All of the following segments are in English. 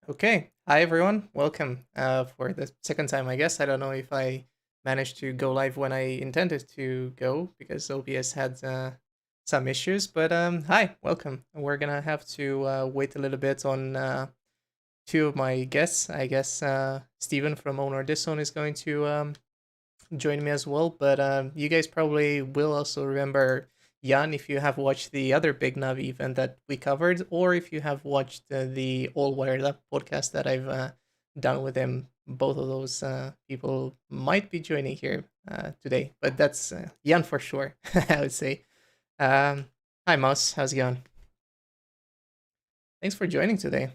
Okay. Hi, everyone. Welcome for the second time, I guess. I don't know if I managed to go live when I intended to go because OBS had some issues. But hi, welcome. We're going to have to wait a little bit on two of my guests. I guess Steven from Owner Disown is going to join me as well. But you guys probably will also remember Jan if you have watched the other Big Navi event that we covered, or if you have watched the All Wired Up podcast that I've done with him. Both of those people might be joining here today, but that's Jan for sure, I would say. Um, Hi, Mouse. How's it going? Thanks for joining today.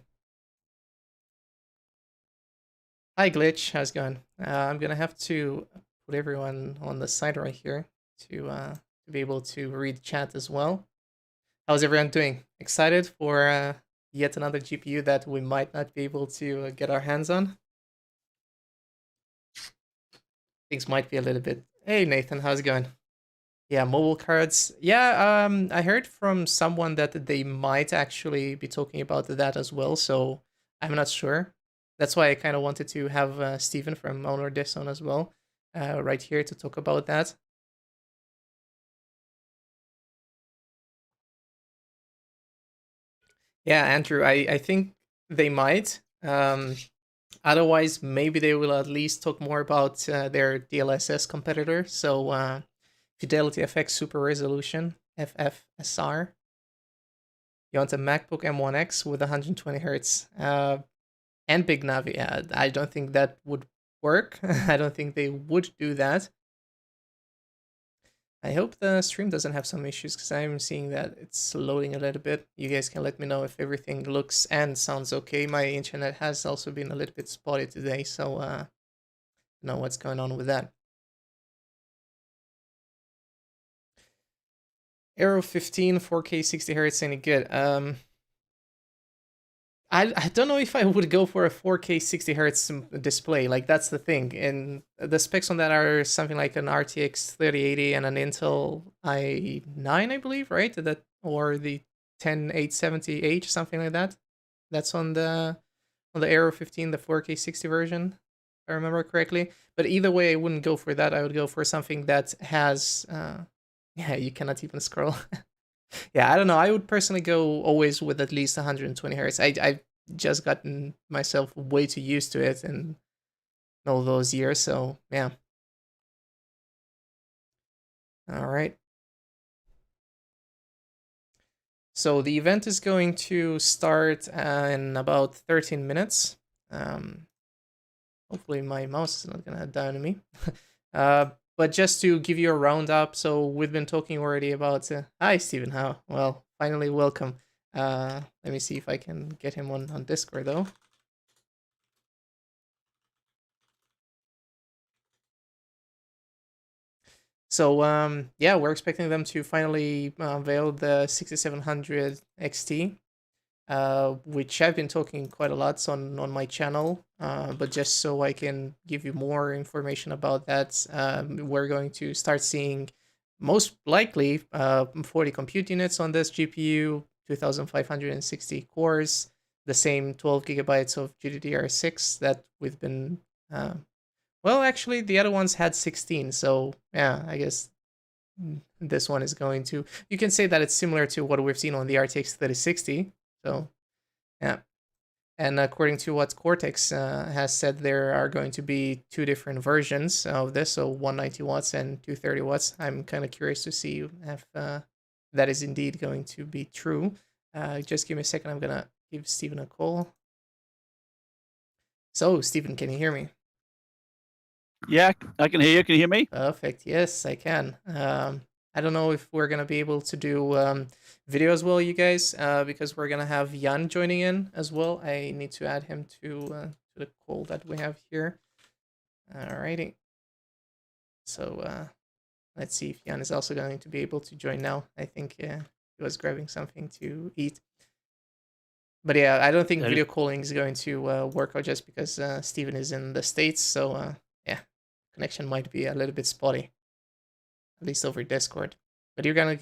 Hi, Glitch. How's it going? I'm gonna have to put everyone on the side right here to be able to read chat as well. How's everyone doing? Excited for yet another GPU that we might not be able to get our hands on? Things might be a little bit. Hey, Nathan. How's it going? Yeah, mobile cards. Yeah, I heard from someone that they might actually be talking about that as well. So I'm not sure. That's why I kind of wanted to have Stephen from Owner Disown as well, right here to talk about that. Yeah, Andrew, I think they might. Otherwise, maybe they will at least talk more about their DLSS competitor. So Fidelity FX Super Resolution, FFSR. You want a MacBook M1X with 120 hertz and Big Navi. I don't think that would work. I don't think they would do that. I hope the stream doesn't have some issues because I'm seeing that it's loading a little bit. You guys can let me know if everything looks and sounds okay. My internet has also been a little bit spotty today, so know what's going on with that. Aero 15 4K 60 hertz any good? I don't know if I would go for a 4K 60 hertz display. Like that's the thing, and the specs on that are something like an RTX 3080 and an Intel i9, I believe, right? That or the 10870H, something like that. That's on the Aero 15, the 4K 60 version, if I remember correctly. But either way, I wouldn't go for that. I would go for something that has yeah, you cannot even scroll. Yeah, I don't know. I would personally go always with at least 120 hertz. I've just gotten myself way too used to it in all those years. So yeah. All right. So the event is going to start in about 13 minutes. Hopefully my mouse is not gonna die on me. But just to give you a roundup, so we've been talking already about. Hi, Stephen. How? Well, finally, welcome. Let me see if I can get him on Discord though. So yeah, we're expecting them to finally unveil the 6700 XT, which I've been talking quite a lot on my channel. But just so I can give you more information about that, we're going to start seeing most likely 40 compute units on this GPU, 2560 cores, the same 12 gigabytes of GDDR6 that we've been well, actually, the other ones had 16, so yeah, I guess this one is going to. You can say that it's similar to what we've seen on the RTX 3060. So yeah, and according to what Cortex has said, there are going to be two different versions of this, so 190 watts and 230 watts. I'm kind of curious to see if that is indeed going to be true. Just give me a second. I'm gonna give Steven a call. So, Steven, can you hear me? Yeah, I can hear you. Can you hear me? Perfect. Yes, I can. I don't know if we're gonna be able to do video as well, you guys, because we're gonna have Jan joining in as well. I need to add him to the call that we have here. Alrighty. So let's see if Jan is also going to be able to join now. I think he was grabbing something to eat. But yeah, I don't think video calling is going to work out just because Steven is in the States. So yeah, connection might be a little bit spotty, at least over Discord. But you're gonna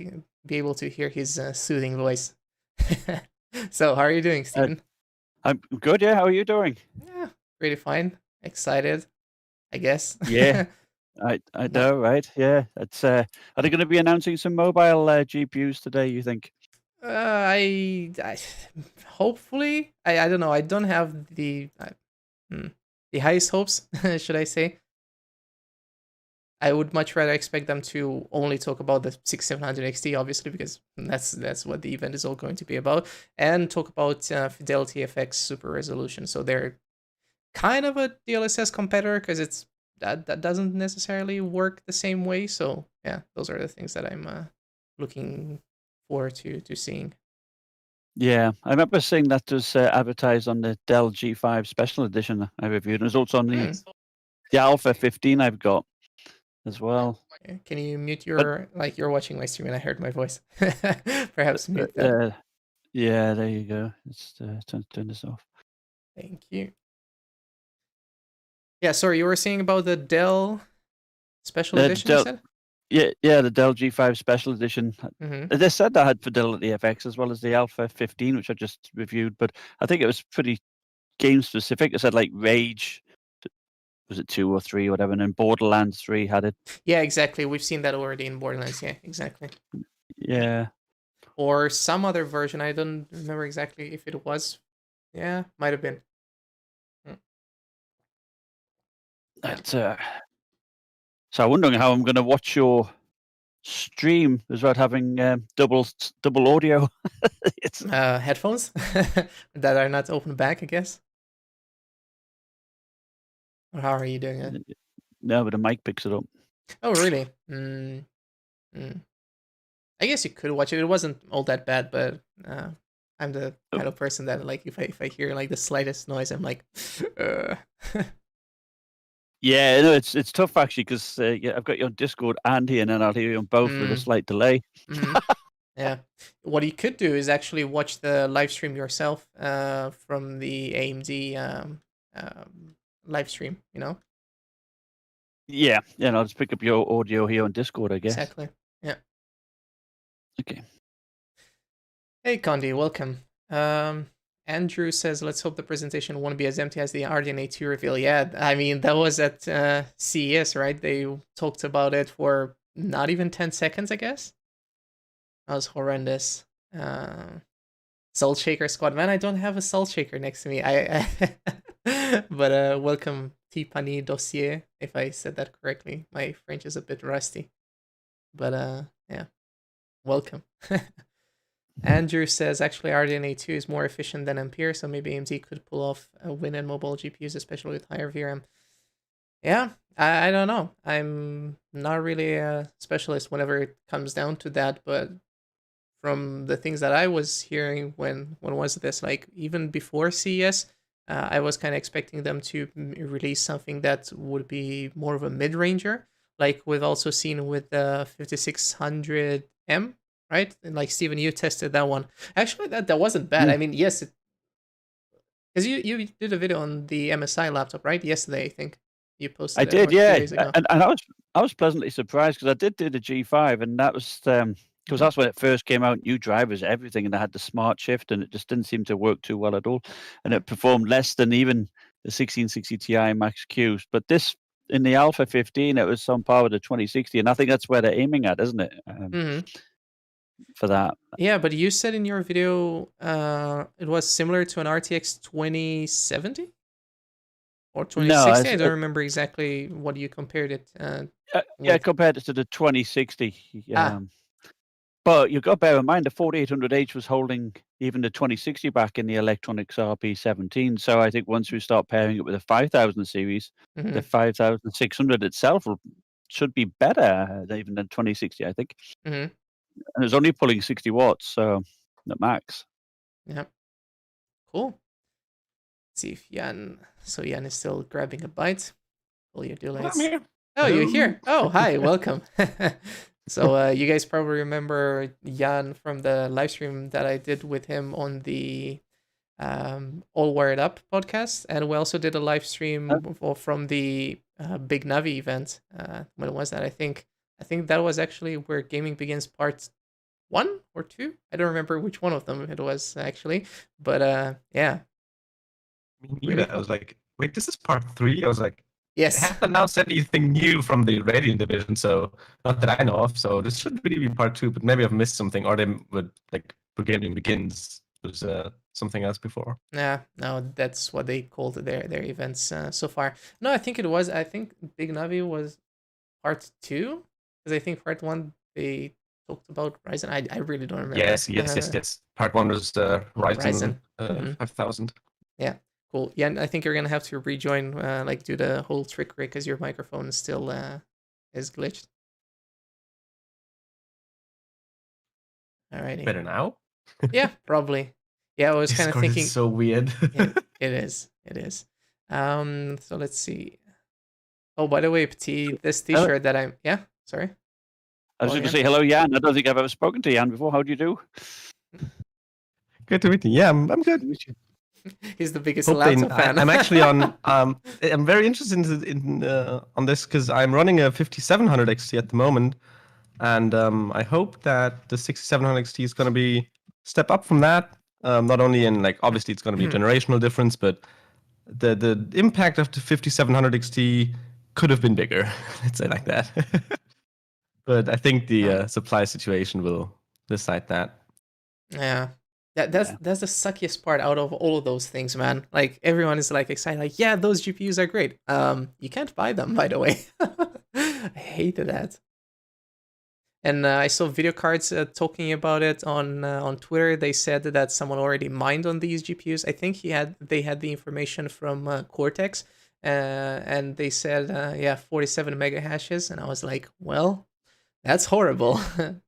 be able to hear his soothing voice. So, how are you doing, Stephen? I'm good. Yeah, how are you doing? Yeah, pretty fine. Excited, I guess. Yeah, I No, know, right? Yeah, it's. Are they going to be announcing some mobile GPUs today? You think? I hopefully I don't know. I don't have hmm, the highest hopes, should I say? I would much rather expect them to only talk about the 6700 XT, obviously, because that's what the event is all going to be about, and talk about Fidelity FX Super Resolution. So they're kind of a DLSS competitor because that doesn't necessarily work the same way. So yeah, those are the things that I'm looking forward to seeing. Yeah, I remember seeing that was advertised on the Dell G5 Special Edition I reviewed. And it's also on Hmm. the Alpha 15 I've got as well. Can you mute But your like you're watching my stream and I heard my voice? Perhaps uh, mute that. uh, yeah, there you go. Let's turn this off. Thank you. Yeah, sorry, you were saying about the Dell Special The Edition, you Dell, said? yeah, the Dell G5 Special Edition. Mm-hmm. They said that had Fidelity FX as well as the Alpha 15, which I just reviewed, but I think it was pretty game specific. It said like Rage, was it 2 or 3 or whatever, and then Borderlands 3 had it. Yeah, exactly. We've seen that already in Borderlands. Yeah, exactly. Yeah, Or some other version. I don't remember exactly if it was. Yeah, might have been. Mm, yeah. that's, so I'm wondering how I'm gonna watch your stream without having, double audio. It's Headphones that are not open back, I guess. Or how are you doing it? no, but the mic picks it up. Oh, really? Mm. I guess you could watch it. It wasn't all that bad, but I'm the Oh, kind of person that like if I hear like the slightest noise, I'm like, uh. yeah, no, it's tough actually 'cause, yeah, I've got you on Discord and here, and then I'll hear you on both with a mm, slight delay. mm-hmm. Yeah. What you could do is actually watch the live stream yourself from the AMD live stream, you know? Yeah, yeah, and I'll just pick up your audio here on Discord, I guess. Exactly. Yeah. Okay. Hey, Condi, welcome. Andrew says, let's hope the presentation won't be as empty as the RDNA 2 reveal. Yeah, I mean, that was at CES, right? They talked about it for not even 10 seconds, I guess. That was horrendous. Salt Shaker Squad. Man, I don't have a Salt Shaker next to me. But welcome Tipani Dossier, if I said that correctly. My French is a bit rusty. But yeah, welcome. Andrew says actually RDNA 2 is more efficient than Ampere, so maybe AMD could pull off a win in mobile GPUs, especially with higher VRAM. Yeah, I don't know. I'm not really a specialist whenever it comes down to that, but from the things that I was hearing when was this, like even before CES, I was kind of expecting them to release something that would be more of a mid-ranger, like we've also seen with the 5600M, right? And like Steven, you tested that one. Actually, that wasn't bad. Mm. I mean, yes, because you did a video on the MSI laptop, right? Yesterday, I think you I posted it, did, or two yeah, days ago. and I was pleasantly surprised because I did do the G5, and that was, 'cause Hmm. that's when it first came out, new drivers, everything, and they had the smart shift, and it just didn't seem to work too well at all, and Yeah. it performed less than even the 1660 Ti Max Qs, but this in the Alpha 15, it was on par with the 2060, and I think that's where they're aiming at, isn't it, Hmm. for that? Yeah, but you said in your video it was similar to an RTX 2070 or No, 2060. I don't remember exactly what you compared it yeah, with. compared it to the 2060, Ah, but you've got to bear in mind the 4800H was holding even the 2060 back in the Electronics RP17. So I think once we start pairing it with a 5000 series, mm-hmm, the 5600 itself should be better than even than 2060, I think. mm-hmm, And it's only pulling 60 watts, so the max. yeah, cool. Let's see if Jan. So Jan is still grabbing a bite. All your I'm delays. here. Oh, you're Hello. here. Oh, hi, welcome. So you guys probably remember Jan from the live stream that I did with him on the All Wired Up podcast, and we also did a live stream from the Big Navi event. When was that? I think that was actually where Gaming Begins Part 1 or 2. I don't remember which one of them it was actually, but yeah. Me Really? neither. I was like, wait, this is part 3? I was like, they Yes. haven't announced anything new from the Radiant division, so not that I know of. So this should really be part 2, but maybe I've missed something, or they would like Beginning Begins was something else before. Yeah, no, that's what they called their events so far. No, I think it was. I think Big Navi was part 2, because I think part 1 they talked about Ryzen. I really don't remember. Yes. Part 1 was Ryzen Ryzen. Hmm. 5000. Yeah, cool. Yeah, and I think you're gonna have to rejoin, like do the whole trickery because your microphone is still is glitched. Alrighty. Better now? Yeah, probably. Yeah, I was kind of Discord is thinking. so weird. It is. It is. So let's see. Oh, by the way, Petit, this T-shirt that I'm. Yeah, sorry. I was Oh, just going to yeah. say hello, Jan. I don't think I've ever spoken to Jan before. How do you do? Good to meet you. Yeah, I'm good. He's the biggest Hope laptop fan. I'm actually on. I'm very interested in on this because I'm running a 5700 XT at the moment, and I hope that the 6700 XT is going to be step up from that. Not only in like obviously it's going to be a generational difference, but the impact of the 5700 XT could have been bigger. Let's say like that. But I think the supply situation will decide that. Yeah. That's the suckiest part out of all of those things, man. Like everyone is like excited, like, yeah, those GPUs are great. You can't buy them, by the way. I hated that. And I saw video cards talking about it on Twitter. They said that someone already mined on these GPUs. I think they had the information from Cortex, and they said 47 mega hashes. And I was like, well, that's horrible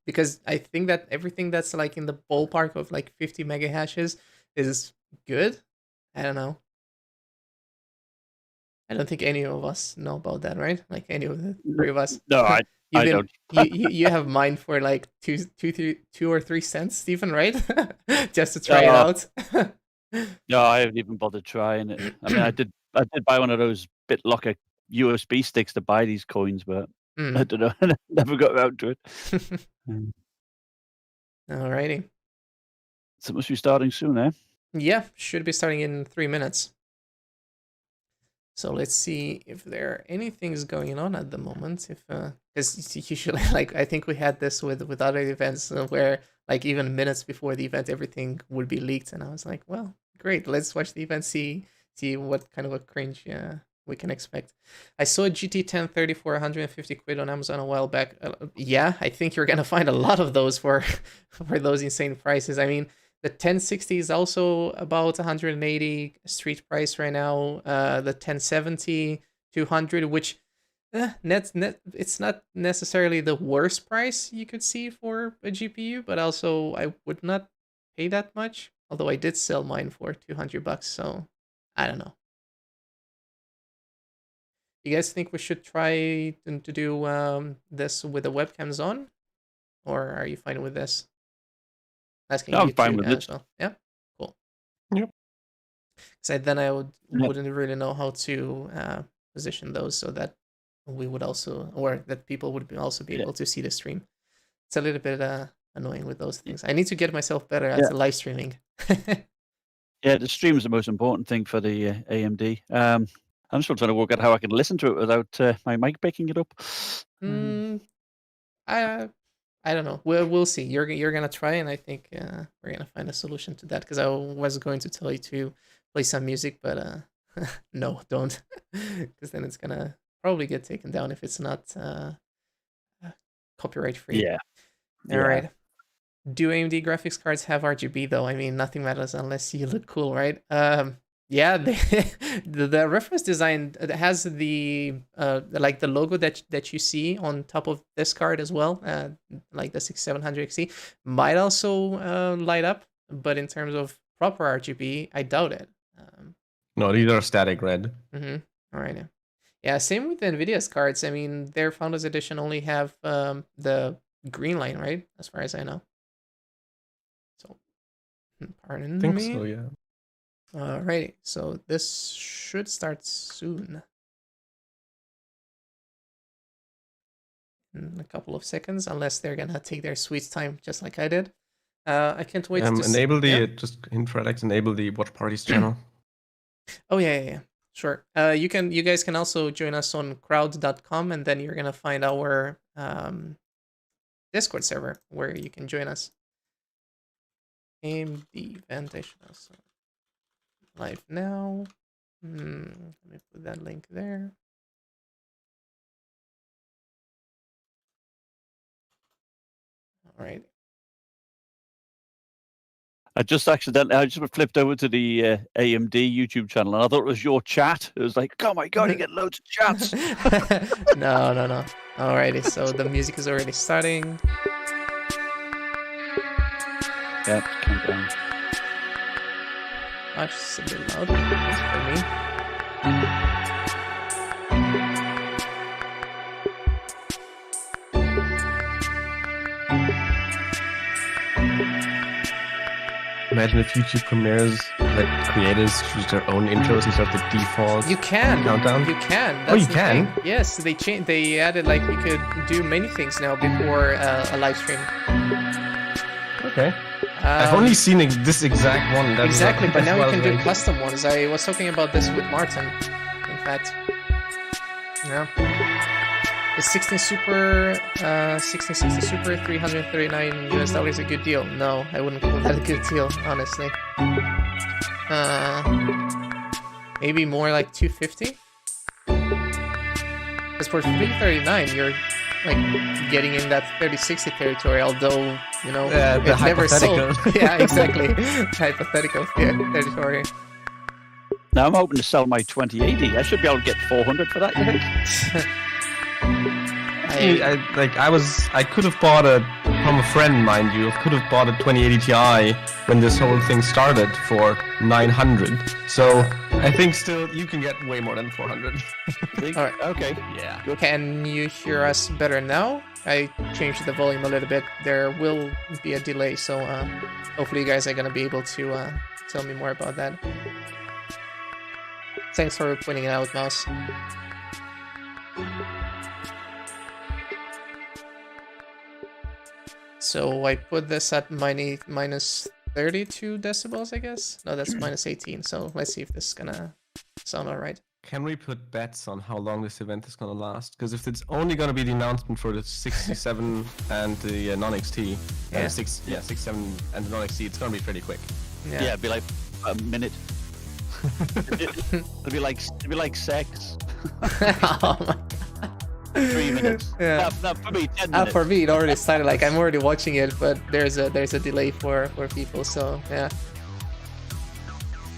because I think that everything that's like in the ballpark of like 50 mega hashes is good. I don't know. I don't think any of us know about that, right? Like any of the three of us. No, I don't. You have mine for like 2 or 3 cents, Stephen, right? Just to try it out. No, I haven't even bothered trying it. I mean, I did buy one of those BitLocker USB sticks to buy these coins, but I don't know. I never got around to it. Alrighty. So it must be starting soon, eh? Yeah, should be starting in 3 minutes. So let's see if there are anything's going on at the moment. If because usually, like I think we had this with other events where like even minutes before the event, everything would be leaked, and I was like, well, great, let's watch the event, see what kind of a cringe we can expect. I saw a GT 1030 for 150 quid on Amazon a while back. Yeah, I think you're gonna find a lot of those for for those insane prices. I mean, the 1060 is also about 180 street price right now. The 1070, 200, which net it's not necessarily the worst price you could see for a GPU, but also I would not pay that much. Although I did sell mine for $200, so I don't know. You guys think we should try to do this with the webcams on, or are you fine with this? Asking I'm you fine to with it. as well. Yeah, cool. Yep. So then I wouldn't really know how to position those so that we would also, or that people would also be able to see the stream. It's a little bit annoying with those things. I need to get myself better at the live streaming. Yeah, the stream is the most important thing for the AMD. I'm still trying to work out how I can listen to it without my mic picking it up. I don't know. We'll see. You're gonna try, and I think we're gonna find a solution to that. Because I was going to tell you to play some music, but no, don't, because then it's gonna probably get taken down if it's not copyright free. Yeah. All right. Do AMD graphics cards have RGB though? I mean, nothing matters unless you look cool, right? Yeah, the reference design has the like the logo that you see on top of this card as well, like the 6700 XT might also light up, but in terms of proper RGB, I doubt it. No, these are static red. All right. Yeah, same with the Nvidia's cards. I mean, their Founders Edition only have the green line, right? As far as I know. So, pardon me. I think so, yeah. Alrighty, so this should start soon. In a couple of seconds, unless they're gonna take their sweet time, just like I did. I can't wait to enable the just infra Alex, enable the watch parties channel. Oh yeah. Sure. You guys can also join us on crowd.com, and then you're gonna find our Discord server where you can join us. AMD event, I should also live now. Let me put that link there. All right. I just flipped over to the AMD YouTube channel, and I thought it was your chat. It was like, oh my god, you get loads of chats. No. Alrighty, so the music is already starting. Yeah, calm down. Gosh, it's a bit loud. That's for me. Imagine if YouTube premieres let creators choose their own intros instead of the default. You can. Countdown? You can. Oh, you the can? thing. Yes, they added like you could do many things now before a live stream. Okay. I've only seen this exact one. Exactly, but now you can do custom ones. I was talking about this with Martin, in fact. Yeah. The 1660 Super, $339 US a good deal. No, I wouldn't call that a good deal, honestly. Maybe more like 250. Because for 339, you're like getting in that 3060 territory. Although you know it never sold. Yeah, exactly. Hypothetical territory. Now I'm hoping to sell my 2080. I should be able to get 400 for that, you think? I could have bought from a friend, mind you, could have bought a 2080 Ti when this whole thing started for 900. So I think still you can get way more than 400. All right. Okay. Yeah. Good. Can you hear us better now? I changed the volume a little bit. There will be a delay, so hopefully you guys are gonna be able to tell me more about that. Thanks for pointing it out, Mouse. So I put this at minus 32 decibels, I guess? No, that's minus 18, so let's see if this is gonna sound alright. Can we put bets on how long this event is gonna last? Because if it's only gonna be the announcement for the 67 and the non-XT, 67 and the non-XT, it's gonna be pretty quick. Yeah, it'd be like a minute. It'd be like sex. Oh my. 3 minutes. Yeah. No, for me, 10 minutes. For me, it already started. Like I'm already watching it, but there's a delay for people. So yeah.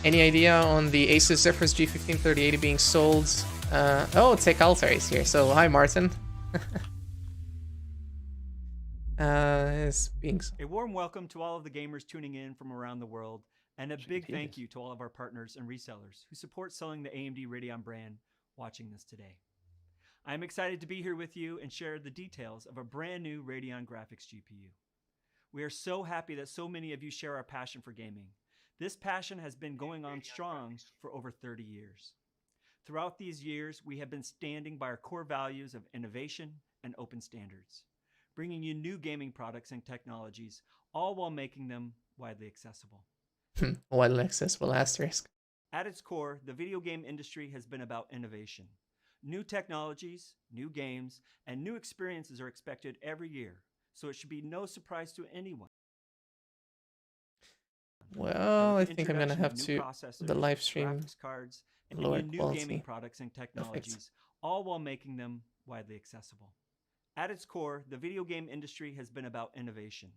Any idea on the Asus Zephyrus G15 3080 being sold? Oh, Tech Altar is here. So hi, Martin. It's being sold. A warm welcome to all of the gamers tuning in from around the world, and a big thank you to all of our partners and resellers who support selling the AMD Radeon brand watching this today. I'm excited to be here with you and share the details of a brand new Radeon graphics GPU. We are so happy that so many of you share our passion for gaming. This passion has been going on strong for over 30 years. Throughout these years, we have been standing by our core values of innovation and open standards, bringing you new gaming products and technologies, all while making them widely accessible. Widely accessible asterisk. At its core, the video game industry has been about innovation. New technologies, new games, and new experiences are expected every year, so it should be no surprise to anyone. Well, I think I'm gonna have to the live stream graphics cards, and lower new quality gaming products and technologies, effects. all while making them widely accessible. At its core, the video game industry has been about innovation.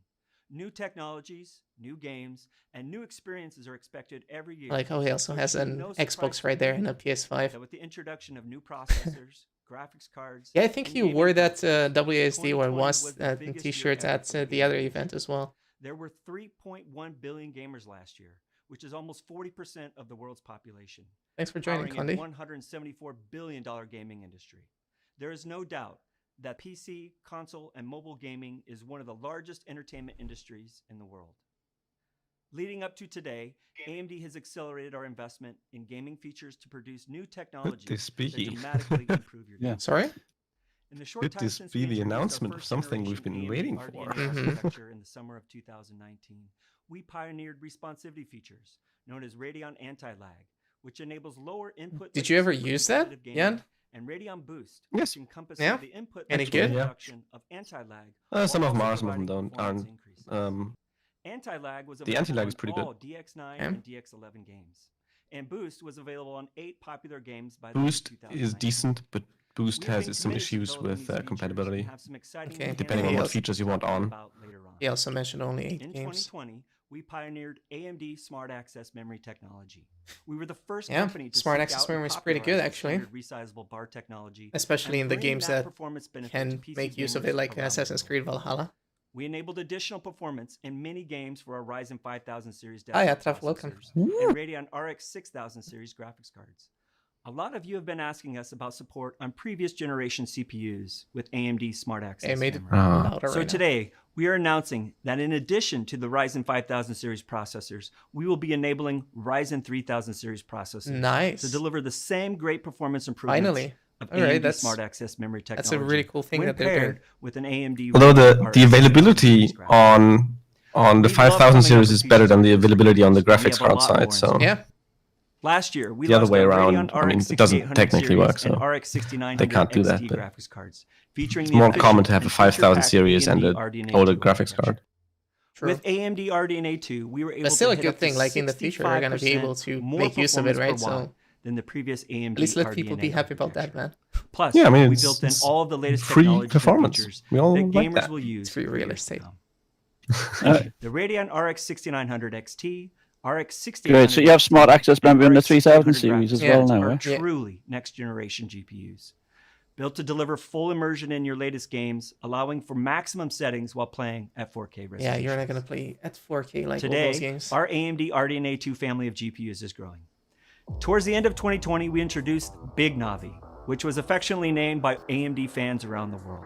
New technologies, new games, and new experiences are expected every year. Like how he also has an Xbox right there and a PS5. That with the introduction of new processors, graphics cards. Yeah, I think and you gaming wore that consoles, WASD or 2020 was the biggest year t-shirt ever at for the the video other game event industry. as well. There were 3.1 billion gamers last year, which is almost 40% of the world's population. Thanks for joining, Powering Condi. a $174 billion gaming industry. There is no doubt that PC, console, and mobile gaming is one of the largest entertainment industries in the world. Leading up to today, AMD has accelerated our investment in gaming features to produce new technologies that dramatically improve your game. Sorry? In the short Could time this since be we the introduced our announcement of first something we've generation been waiting AMD for? RDNA architecture in the summer of 2019, we pioneered responsivity features known as Radeon Anti-Lag, which enables lower input. Did you ever latency for use that, competitive Jan? gaming, and Radeon Boost, Yes. which encompasses Yeah? the input Any latency good? reduction of anti-lag. Some while of them also are, some of them providing performance aren't. increases. Anti-lag was The available anti-lag on is pretty good. all DX9 Yeah. and DX11 games, and Boost was available on 8 popular games by the Boost end of is 2019. decent, but Boost We have has been some committed to issues developing with these features and compatibility. have some exciting Okay. new Depending on He what also- features you want talk on. about later on. He also mentioned only 8 In games. 2020, we pioneered AMD Smart Access memory technology. We were the first Yeah, company to Smart seek Access out and memory is pretty good, popularize the actually. standard resizable bar technology, Especially and in the bring games that that performance benefit can to PC make use of gamers it, like around the Assassin's world. Creed Valhalla. We enabled additional performance in many games for our Ryzen 5000 series Hi, desktop Atraf, welcome. processors and Radeon RX 6000 series graphics cards. A lot of you have been asking us about support on previous generation CPUs with AMD Smart Access Hey, made it memory. louder So right now. today, we are announcing that in addition to the Ryzen 5000 series processors, we will be enabling Ryzen 3000 series processors Nice. to deliver the same great performance improvements Finally. of All right, AMD that's- Smart Access memory technology. That's a really cool thing when that they're doing. paired with an AMD Although Radeon the RX availability 6000 graphics. on the We love 5000 coming up series with is better features than the like this availability on the because we graphics have a card lot side. more in So store. Yeah. Last year, we The other launched way our around, Radeon I mean, RX it doesn't 6800 technically series work, so and RX 6900 they can't do that, XT but graphics cards, featuring it's the more official common to have a and 5000 feature-packed series and AMD an RDNA older 2 graphics card. architecture. True. With AMD RDNA 2, we were able That's still to a hit good up to thing. Like in the future, you're gonna be able 65% to more make use of it, performance per right? watt So than the previous AMD at least let RDNA people be happy about that, architecture. man. Plus, Yeah, I mean, we it's- built in it's all of the latest free technologies performance. and features We all that like gamers that. will use It's free for real years to estate. come. The Radeon RX 6900 XT, RX 6800 Great. So you have Smart Access memory in the RX 3000 6800 series as graphics well cards now, are right? Yeah. truly next generation GPUs. Built to deliver full immersion in your latest games, allowing for maximum settings while playing at 4K resolution. Yeah, you're not gonna play at 4K like all those Today, games. our AMD RDNA 2 family of GPUs is growing. Towards the end of 2020, we introduced Big Navi, which was affectionately named by AMD fans around the world.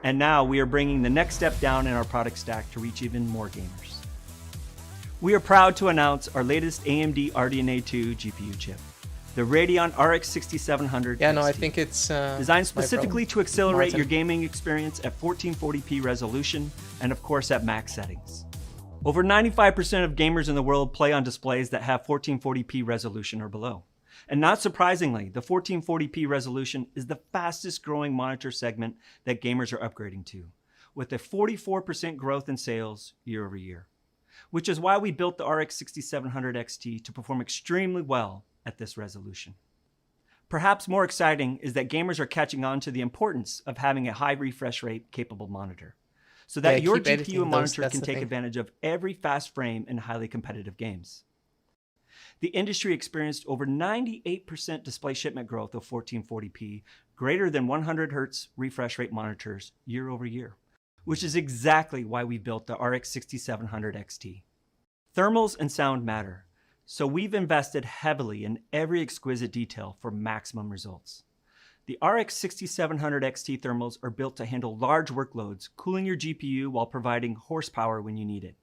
And now we are bringing the next step down in our product stack to reach even more gamers. We are proud to announce our latest AMD RDNA 2 GPU chip, the Radeon RX 6700 Yeah, no, I XT. think it's Designed my specifically problem. to accelerate Martin. your gaming experience at 1440p resolution and of course at max settings. Over 95% of gamers in the world play on displays that have 1440p resolution or below. And not surprisingly, the 1440p resolution is the fastest growing monitor segment that gamers are upgrading to, with a 44% growth in sales year over year, which is why we built the RX 6700 XT to perform extremely well at this resolution. Perhaps more exciting is that gamers are catching on to the importance of having a high refresh rate capable monitor, so that Yeah, your keep editing GPU and those, monitor that's can the take thing. advantage of every fast frame in highly competitive games. The industry experienced over 98% display shipment growth of 1440p, greater than 100 Hz refresh rate monitors year over year, which is exactly why we built the RX 6700 XT. Thermals and sound matter, so we've invested heavily in every exquisite detail for maximum results. The RX 6700 XT thermals are built to handle large workloads, cooling your GPU while providing horsepower when you need it,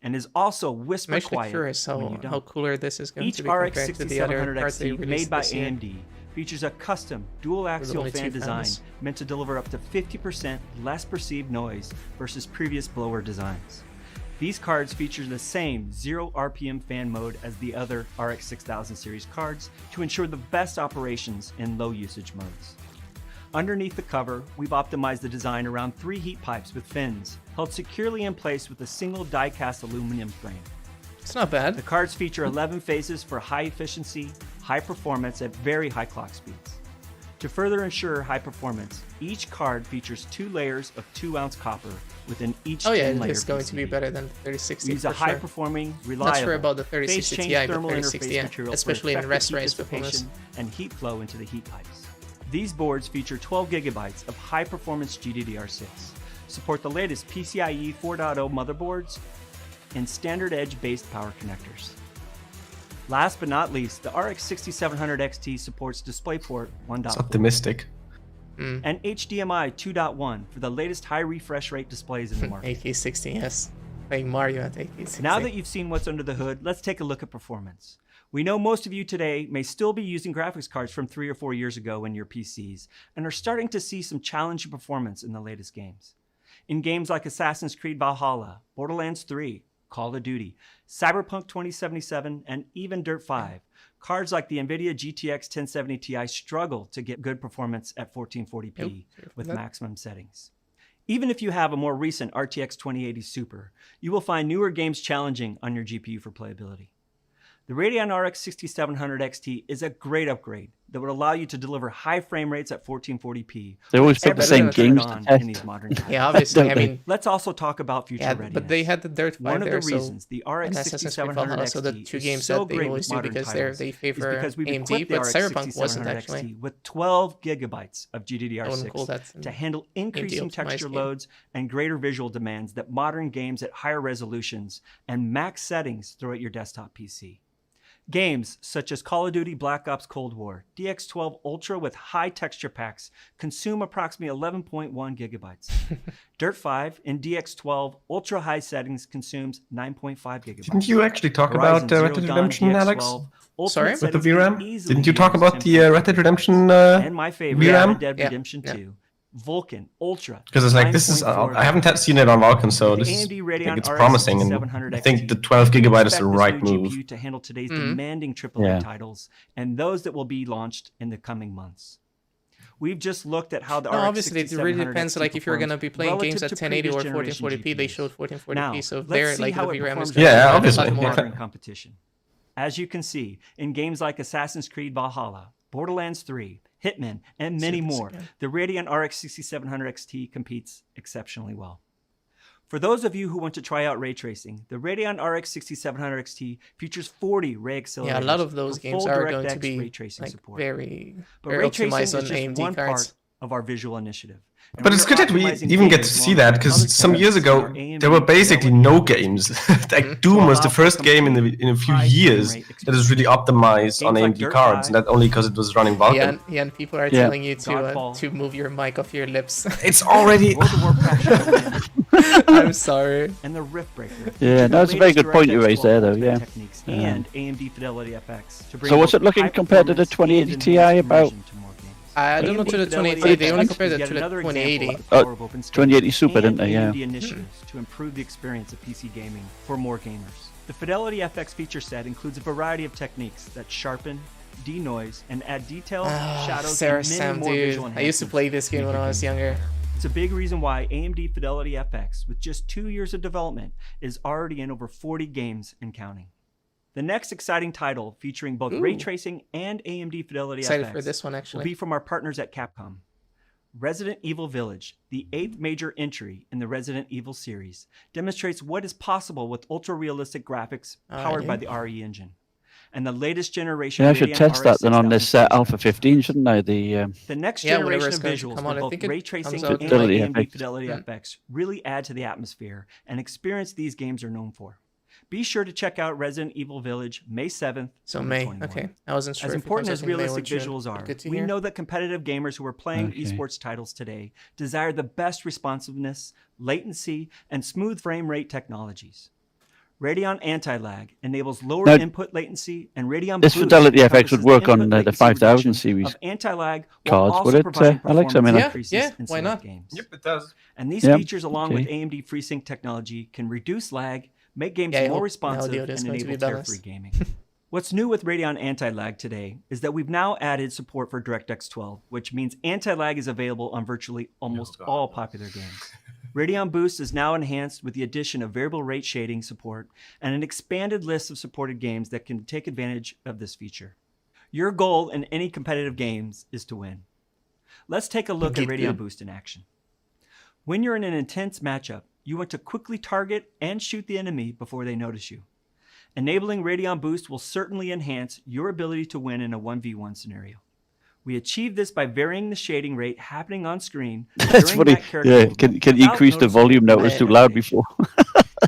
and is also I'm whisper actually quiet curious when you how don't. cooler this is going Each to be RX compared to the other 6700 cards they XT released made by this year. AMD features a custom dual axial only fan two design fans. meant to deliver up to 50% less perceived noise versus previous blower designs. These cards feature the same 0 RPM fan mode as the other RX 6000 series cards to ensure the best operations in low usage modes. Underneath the cover, we've optimized the design around 3 heat pipes with fins, held securely in place with a single die-cast aluminum frame. It's not bad. The cards feature 11 phases for high efficiency, high performance at very high clock speeds. To further ensure high performance, each card features 2 layers of 2-ounce copper within each Oh yeah, thin-layer it's going to be PCB. better than the 3060 We use a for sure. high-performing, Not reliable, sure about the 3060 phase-change Ti, but thermal 3060 interface yeah, material for especially in effective heat rasterized performance. dissipation and heat flow into the heat pipes. These boards feature 12 gigabytes of high-performance GDDR6, support the latest PCIe 4.0 motherboards, and standard edge-based power connectors. Last but not least, the RX 6700 XT supports DisplayPort 1.4 It's optimistic. and HDMI 2.1 for the latest high refresh rate displays in the market. 8K60, yes. Playing Mario at 8K60. Now that you've seen what's under the hood, let's take a look at performance. We know most of you today may still be using graphics cards from 3 or 4 years ago in your PCs and are starting to see some challenging performance in the latest games. In games like Assassin's Creed Valhalla, Borderlands 3, Call of Duty, Cyberpunk 2077, and even Dirt 5. Cards like the NVIDIA GTX 1070 Ti struggle to get good performance at 1440p with maximum settings. Even if you have a more recent RTX 2080 Super, you will find newer games challenging on your GPU for playability. The Radeon RX 6700 XT is a great upgrade that would allow you to deliver high frame rates at 1440p. They always put the same games to test. In these modern times. Yeah, obviously. I mean, let's also talk about future readiness. But they had the Dirt 5 One of there, the reasons the RX 6700 XT so the two games is so that they great always with do modern because titles they is favor because we've AMD, equipped but the RX Cyberpunk wasn't 6700 actually. XT with 12 gigabytes of I wouldn't call GDDR6 that to handle increasing optimized texture game. loads and greater visual demands that modern games at higher resolutions and max settings throw at your desktop PC. Games such as Call of Duty Black Ops Cold War, DX12 Ultra with high texture packs consume approximately 11.1 gigabytes. Dirt 5 in DX12 Ultra high settings consumes 9.5 gigabytes. Didn't you actually talk about Red Dead Redemption, Alex? Sorry? With the VRAM? Didn't you talk about the Red Dead Redemption and my favorite, VRAM? Red Dead Redemption 2. Vulkan Ultra. Because it's like, this is, I haven't seen it on Vulkan, so The this is, AMD like, Radeon it's RX promising, and 6700 I think XT. the 12 gigabyte is the Expect this right new move. GPU to handle today's Mhm. demanding AAA titles and those that will be launched in the coming months. We've just looked at how the No, RX obviously it really depends. XT Like if you're gonna performs be playing games relative at to 1080 or previous generation 1440p, they GPUs. showed 1440p. Now, So let's there, see like the how it VRAM is performs gonna Yeah, be a obviously. lot more. modern competition. As you can see, in games like Assassin's Creed Valhalla, Borderlands 3, Hitman, and many Super more, sick, yeah. the Radeon RX 6700 XT competes exceptionally well. For those of you who want to try out ray tracing, the Radeon RX 6700 XT features 40 ray accelerators. Yeah, a lot of those for games full are going DirectX to be ray tracing like support. very, But very ray tracing optimized is on just AMD one cards. part of our visual initiative. And But we it's are good that we optimizing even get games to see along that, with because other some years techniques in ago, our AMD there were basically Fidelity no FX games. Like Mhm. Doom to was the allow for first game in a few high frame years rate that is really optimized on Games like AMD Dirt cards, 5, and that only because it was running Vulkan. Yeah, and people are Yeah. telling you Godfall. to move your mic off your lips. It's already... World of Warcraft Shadowlands, I'm sorry. and the Riftbreaker. Yeah, that's a very good point you raised there, though. DirectX Yeah. techniques Yeah. and AMD Fidelity FX to bring So what's both it looking high compared to the performance 2080 and Ti enhanced about? immersion to more games. I don't know to the Fidelity 2080. They only FX compared is that yet to the another example 2080. of the power of open space 2080 Super, didn't they? Yeah. and AMD initiatives to improve the experience of PC gaming for more gamers. The Fidelity FX feature set includes a variety of techniques that sharpen, denoise, and add detail, shadows, Sarah and many Sam, more visual dude. I used to enhancements play this to game make when your I was gaming younger. better. It's a big reason why AMD Fidelity FX, with just 2 years of development, is already in over 40 games and counting. The next exciting title featuring both ray Ooh. tracing and AMD Fidelity Excited FX for this one will actually. be from our partners at Capcom. Resident Evil Village, the 8th major entry in the Resident Evil series, demonstrates what is possible with ultra-realistic graphics powered by the RE engine. And the latest generation Yeah, I should Radeon test that RX then on this 6000 Alpha 15, shouldn't I? The The next Yeah, whenever generation it's of going to visuals come with out, I both think it ray comes tracing out and Fidelity AMD FX. Fidelity FX really add to the atmosphere and experience these games are known for. Be sure to check out Resident Evil Village May 7th. So May. 2021. Okay, I wasn't sure. As if it important comes as out in May or realistic June, visuals but are, good to we hear. know that competitive gamers who are playing Okay. esports titles today desire the best responsiveness, latency, and smooth frame rate technologies. Radeon Anti-Lag enables lower Now, input latency, and Radeon this Boost Fidelity FX encompasses would work the on input the latency 5000 reduction series of anti-lag while cards, also would it, providing Alex? I mean, performance Yeah, increases yeah, in why select not? games. Yep, it does. And these Yeah, features, along with okay. AMD FreeSync technology, can reduce lag, make games Yeah, I more hope responsive, audio and is going to enable be balanced. tear-free gaming. What's new with Radeon Anti-Lag today is that we've now added support for DirectX 12, which means anti-lag is available on virtually almost all popular games. Radeon Boost is now enhanced with the addition of variable rate shading support and an expanded list of supported games that can take advantage of this feature. Your goal in any competitive games is to win. Let's take a look at Get Radeon good. Boost in action. When you're in an intense matchup, you want to quickly target and shoot the enemy before they notice you. Enabling Radeon Boost will certainly enhance your ability to win in a 1v1 scenario. We achieve this by varying the shading rate happening on screen. That's during funny. that character Yeah, movement can you without increase the noticeable volume now? It was Yeah. too loud before.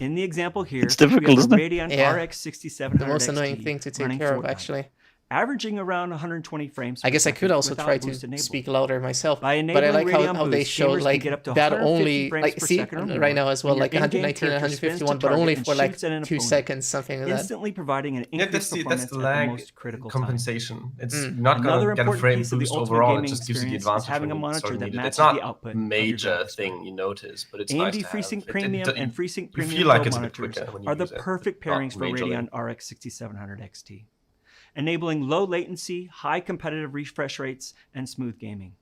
In the example here, It's difficult, we have isn't a it? Radeon Yeah. RX 6700 The most annoying XT thing to take running care of Fortnite. actually. averaging around 120 frames. I per guess I second could also without try to boost enabled. speak louder myself, By but I enabling like Radeon how they Boost, show gamers can like get up to that 150 only frames like per see second or more right now as well, when your like in-game 119 and character spins to 151, but target only and for like shoots at an 2 opponent, seconds, something like that. instantly providing an Yeah, increased that's performance the at the lag most critical time. compensation. It's Mm. not Another gonna get a important frame piece of the boost ultimate overall. It gaming just gives you the experience is advantage having a when you monitor sort of that need it. matches It's not the output a of your major graphics thing card. you notice, but it's AMD nice to have. FreeSync It- Premium it- and FreeSync you Premium feel like Pro it's a bit monitors quicker when you are the use it, perfect but not pairings for majorly. Radeon RX 6700 XT, enabling low latency, high competitive refresh rates, and smooth gaming.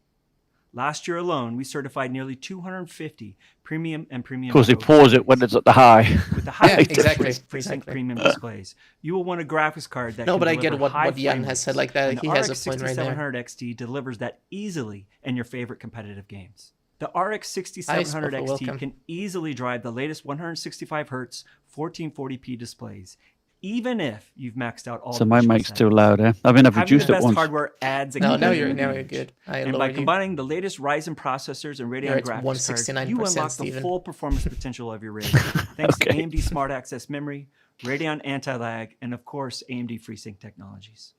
Last year alone, we certified nearly 250 premium and premium. Of course, they Pro pause it when displays. it's at the high. With the high Yeah, exactly, FreeSync exactly. Premium displays, you will want a graphics card that No, can but I deliver get what high Jan frame has said, rates, like that and the he has a RX point right there. 6700 XT delivers that easily in your favorite competitive games. The RX 6700 Hi, Spoffo, XT welcome. can easily drive the latest 165 Hz 1440p displays, even if you've maxed out all So the my visual mic's too settings. loud, eh? I mean, I've Having the reduced it best once. hardware adds a No, now competitive you're advantage. good. I And by lowered you. combining the latest Ryzen processors and You're Radeon at graphics cards, 169%, you unlock the Steven. full performance potential of your rig, thanks to AMD Smart Access Memory, Radeon Anti-Lag, and of course, AMD FreeSync technologies.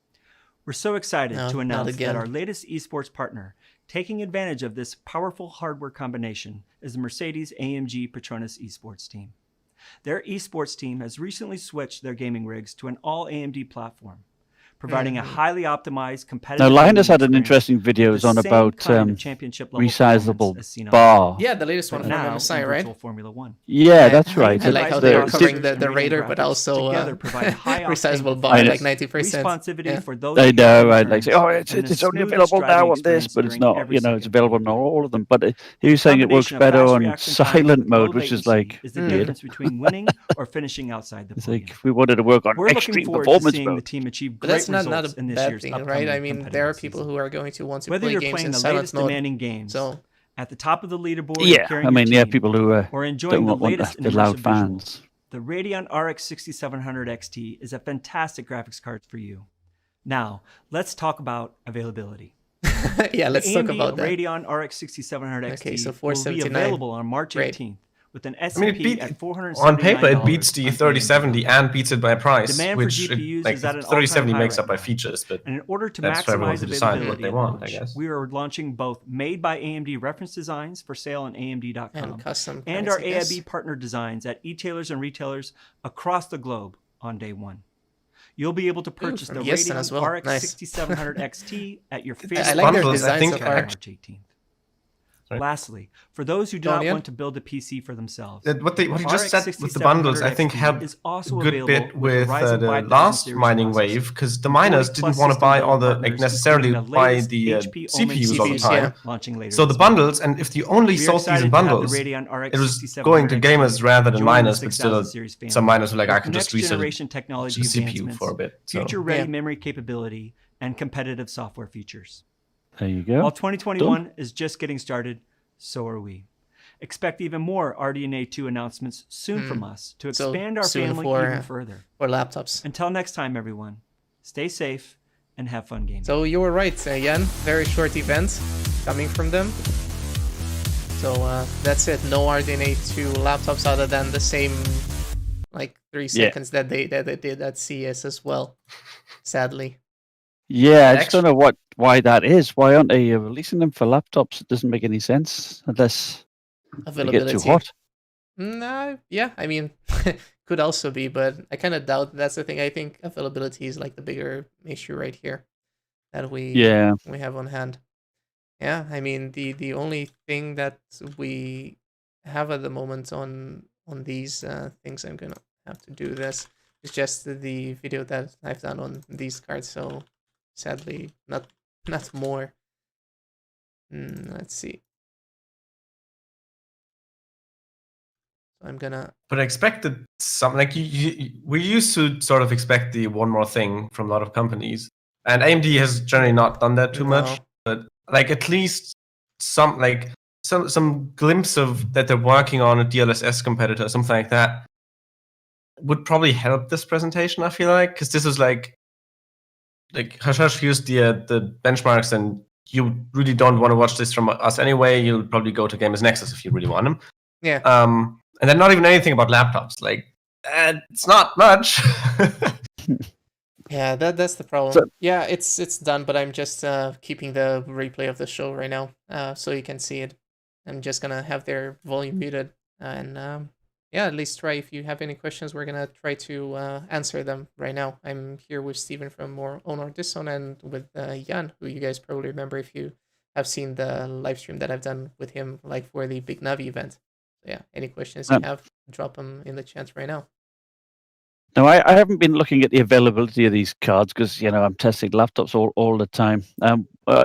We're so excited No, to not announce that again. our latest esports partner, taking advantage of this powerful hardware combination, is the Mercedes-AMG Petronas esports team. Their esports team has recently switched their gaming rigs to an all AMD platform, providing a highly optimized competitive. Now, Linus had gaming an experience interesting with the videos on same about kind of championship level resizable performance as seen on bar. Yeah, the latest one but from now MSI, in right? virtual Formula One. Yeah, that's right. I like how It's they were the- covering the Radeon Raider, but graphics also together provide high resizable octane bar, I know. like 90%. responsivity Yeah. for those. I who know, get right? Like, say, returns, oh, it's and the only smoothest available driving now on this, experience but it's during not. every You know, it's second of available the on game. all of them. But he was saying it works Combination of better fast on reaction times silent with low mode, which is latency like is the weird. difference between winning or finishing outside the It's podium. like if we wanted to work on We're looking extreme forward to performance seeing the mode. team achieve But great that's not results a in this bad year's thing, upcoming right? I mean, there are competitive people season. who are going to want to Whether play you're games playing in the silent latest mode. demanding games, So at the top of the leaderboard, Yeah, carrying I your mean, yeah, team, people who or enjoying don't the want latest the loud immersive fans. visuals, the Radeon RX 6700 XT is a fantastic graphics card for you. Now, let's talk about availability. yeah, let's the talk AMD about that. Radeon RX 6700 XT Okay, so will be 479. available on March Great. 18th with an I mean, SCP it at beat $479 on paper it beats the on 3070 and beats it by price, Demand for which GPUs like is at an 3070 all-time high makes up right by now. features, but And in order to that's for everyone maximize to decide what availability they at want, I launch, guess. we are launching both made by AMD reference designs for sale on AMD.com And custom and our currency, yes. AIB partner designs at e-tailers and retailers across the globe on day one. You'll be able to purchase from the Yesten Radeon as well. RX Nice. 6700 XT at your I favorite like their bundles, I design think, so on far. March 18th. Sorry. Lastly, for those who do Go on, not Ian. want to build a PC for themselves, What you just RX said with the bundles, I think, 6700 XT helped is a also good available bit with with Ryzen the 5000 last series mining processor. wave, because the And miners 40 didn't plus want to system buy build all the partners, necessarily including the buy latest the HP Omen CPUs all the CPUs, time. yeah. launching later So this the month. bundles, and if you only We are sold these excited in to have the bundles, Radeon RX it was 6700 going to XT gamers rather than join the miners, but 6000 still series family some miners were like, I with could just next resell generation the technology CPU advancements, for a bit. So. future-ready Yeah. memory capability, and competitive software features. There you go. While 2021 is just getting started, so are we. Expect even more RDNA 2 announcements soon from us to So expand our soon family for- even further. Or laptops. Until next time, everyone, stay safe and have fun gaming. So you were right, Jan. Very short event coming from them. So that's it. No RDNA 2 laptops other than the same like 3 seconds that they did at CES as well. Sadly. Yeah, I just don't know why that is. Why aren't they releasing them for laptops? It doesn't make any sense unless they get too hot. No, yeah, I mean, could also be, but I kind of doubt that's the thing. I think availability is like the bigger issue right here that we have on hand. Yeah, I mean, the only thing that we have at the moment on these things, I'm gonna have to do this, is just the video that I've done on these cards. So sadly, not more. Let's see. I'm gonna. But I expected some, like we used to sort of expect the one more thing from a lot of companies, and AMD has generally not done that too much. But like at least some glimpse of that they're working on a DLSS competitor, or something like that, would probably help this presentation. I feel like, because this is like Hashash used the benchmarks, and you really don't want to watch this from us anyway. You'll probably go to Gamers Nexus if you really want them. Yeah. And then not even anything about laptops. Like, it's not much. Yeah, that's the problem. So- Yeah, it's done, but I'm just keeping the replay of the show right now, so you can see it. I'm just gonna have their volume muted, and yeah, at least try. If you have any questions, we're gonna try to answer them right now. I'm here with Steven from More Honor Dishon and with Jan, who you guys probably remember if you have seen the live stream that I've done with him, like for the Big Navi event. So yeah, any questions you Um, have, drop them in the chat right now. No, I haven't been looking at the availability of these cards because I'm testing laptops all the time.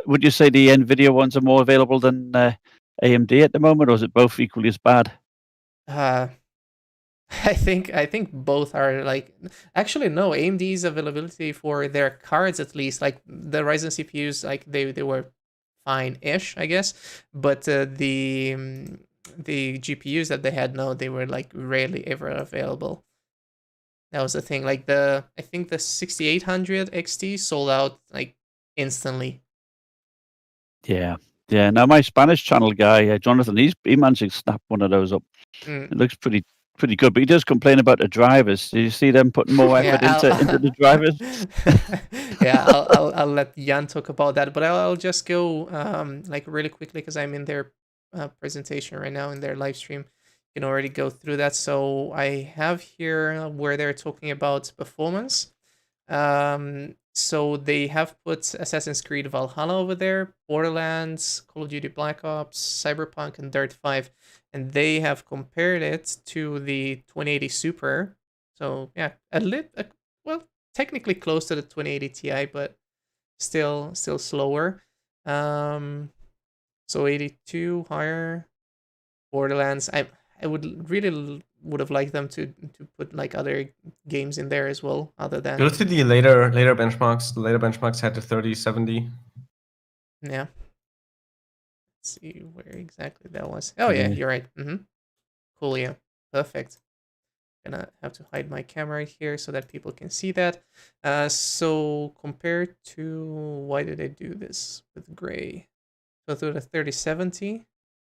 Would you say the NVIDIA ones are more available than AMD at the moment, or is it both equally as bad? Uh, I think both are like, actually no, AMD's availability for their cards, at least like the Ryzen CPUs, like they were fine-ish, I guess, but the GPUs that they had, no, they were like rarely ever available. That was the thing. Like I think the 6800 XT sold out like instantly. Yeah. Now my Spanish channel guy, Jonathan, he managed to snap one of those up. Mm. It looks pretty good, but he does complain about the drivers. Do you see them putting more effort into the drivers? Yeah, I'll let Jan talk about that, but I'll just go like really quickly because I'm in their presentation right now in their live stream. You can already go through that. So I have here where they're talking about performance. So they have put Assassin's Creed Valhalla over there, Borderlands, Call of Duty Black Ops, Cyberpunk, and Dirt 5, and they have compared it to the 2080 Super. So yeah, well, technically close to the 2080 Ti, but still slower. So 82 higher. Borderlands. I would have liked them to put like other games in there as well, other than Go to the later benchmarks. The later benchmarks had the 3070. yeah. Let's see where exactly that was. Oh yeah, you're right. Cool, yeah. Perfect. Gonna have to hide my camera here so that people can see that. So compared to, why did I do this with gray? So to the 3070,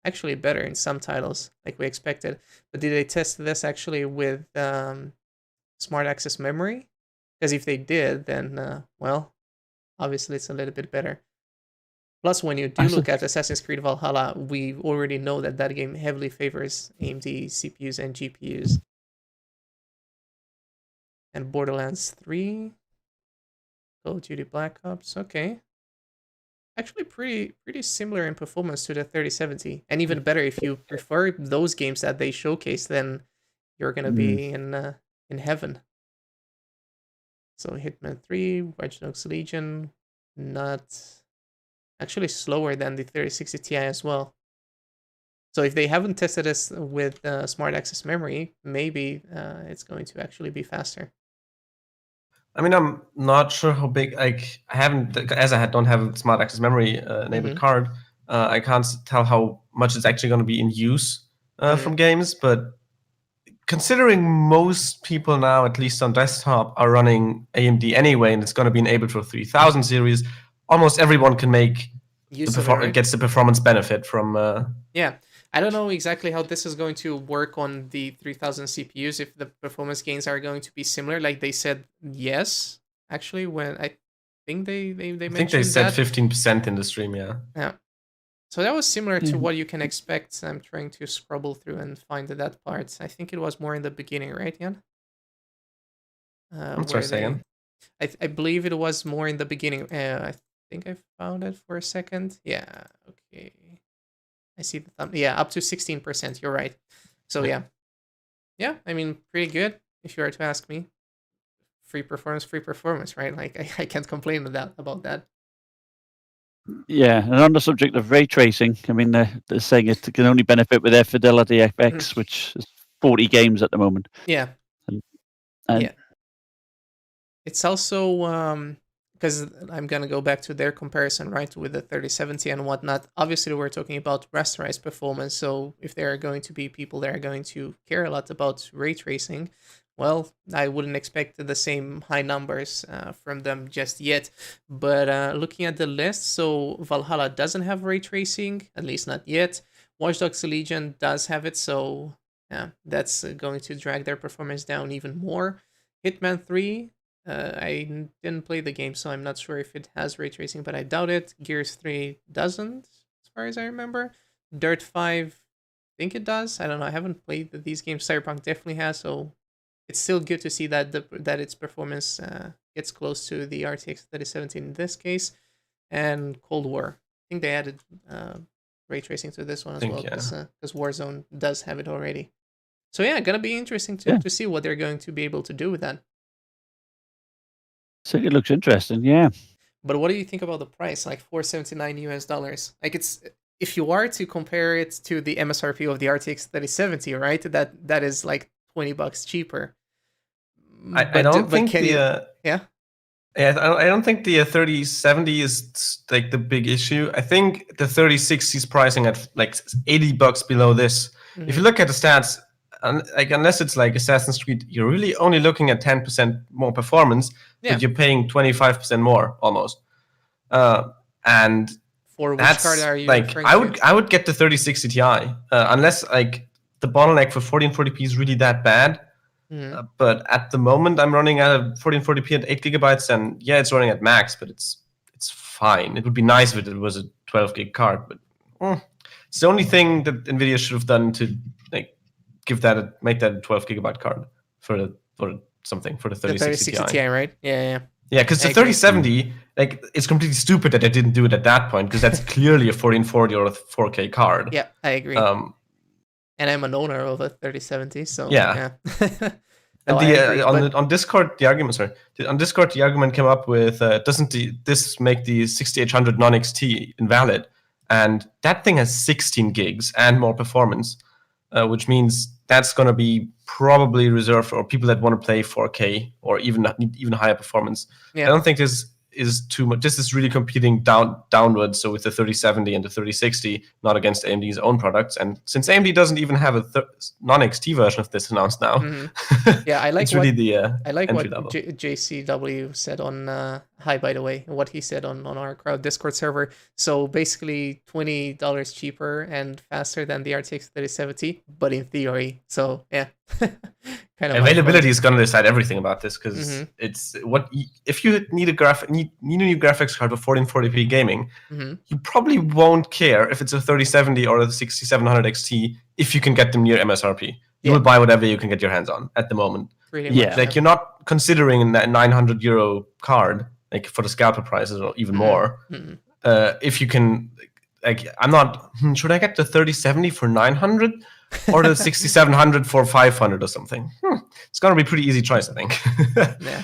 actually better in some titles, like we expected. But did they test this actually with smart access memory? Because if they did, then well, obviously it's a little bit better. Plus, when you do look at Assassin's Creed Valhalla, we already know that that game heavily favors AMD CPUs and GPUs. And Borderlands 3, Call of Duty Black Ops, okay. Actually pretty similar in performance to the 3070. And even better, if you prefer those games that they showcase, then you're gonna be in heaven. So Hitman 3, Watch Dogs Legion, not actually slower than the 3060 Ti as well. So if they haven't tested this with smart access memory, maybe it's going to actually be faster. I mean, I'm not sure how big. Like, I haven't, as I don't have a smart access memory enabled card. I can't tell how much it's actually going to be in use from games. But considering most people now, at least on desktop, are running AMD anyway, and it's going to be enabled for 3000 series, almost everyone can make use of it, right? gets the performance benefit from. Yeah. I don't know exactly how this is going to work on the 3000 CPUs, if the performance gains are going to be similar. Like they said, yes. Actually, when I think they mentioned that. I think they said 15% in the stream, yeah. Yeah. So that was similar to what you can expect. I'm trying to scrabble through and find that part. I think it was more in the beginning, right, Jan? I'm sorry, say again. I believe it was more in the beginning. I think I found it for a second. Yeah, okay. I see the thumb. Yeah, up to 16%. You're right. So yeah. I mean, pretty good if you were to ask me. Free performance, right? Like I can't complain about that. Yeah, and on the subject of ray tracing, I mean, they're saying it can only benefit with their Fidelity FX, which is 40 games at the moment. Yeah. And yeah. It's also because I'm gonna go back to their comparison, right, with the 3070 and whatnot. Obviously, we're talking about rasterized performance. So if there are going to be people that are going to care a lot about ray tracing, well, I wouldn't expect the same high numbers from them just yet. But looking at the list, so Valhalla doesn't have ray tracing, at least not yet. Watch Dogs Legion does have it, so yeah, that's going to drag their performance down even more. Hitman 3 didn't play the game, so I'm not sure if it has ray tracing, but I doubt it. Gears 3 doesn't, as far as I remember. Dirt 5, I think it does. I don't know. I haven't played these games. Cyberpunk definitely has, so it's still good to see that that its performance gets close to the RTX 3070 in this case. And Cold War, I think they added ray tracing to this one as well, because Warzone does have it already. So yeah, gonna be interesting to see what they're going to be able to do with that. So it looks interesting, yeah. But what do you think about the price? Like $479 US. Like, it's, if you are to compare it to the MSRP of the RTX 3070, right? That is like $20 cheaper. I don't think yeah. I don't think the 3070 is like the big issue. I think the 3060 is pricing at like $80 below this. Mm-hmm. If you look at the stats, like unless it's like Assassin's Creed, you're really only looking at 10% more performance, but you're paying 25% more almost. And for which card are you like I would get the 3060 Ti unless like the bottleneck for 1440p is really that bad. Mm-hmm. But at the moment, I'm running at a 1440p at 8 gigabytes, and yeah, it's running at max, but it's fine. It would be nice if it was a 12 gig card, but it's the only thing that NVIDIA should have done to like make that a 12 gigabyte card for something for the 3060 Ti, right? Yeah. Yeah, because the 3070, like, it's completely stupid that they didn't do it at that point, because that's clearly a 1440 or a 4K card. Yeah, I agree. And I'm an owner of a 3070, so yeah. And on Discord, the argument came up with doesn't this make the 6800 non-XT invalid? And that thing has 16 gigs and more performance, which means that's going to be probably reserved for people that want to play 4K or even higher performance. Yeah. I don't think this is too much. This is really competing downwards. So with the 3070 and the 3060, not against AMD's own products. And since AMD doesn't even have a non-XT version of this announced now, yeah, I like it's really the I like entry what level. JCW said on hi, by the way, what he said on our crowd Discord server. So basically $20 cheaper and faster than the RTX 3070, but in theory. So yeah. Kind of availability is going to decide everything about this, because it's what if you need a new graphics card for 1440p gaming, you probably won't care if it's a 3070 or a 6700 XT if you can get them near MSRP. You will buy whatever you can get your hands on at the moment. Pretty much, like you're not considering that €900 card like for the scalper prices or even more. If you can, like, I'm not. Should I get the 3070 for 900? Or the 6700 for 500 or something. It's gonna be a pretty easy choice, I think. Yeah.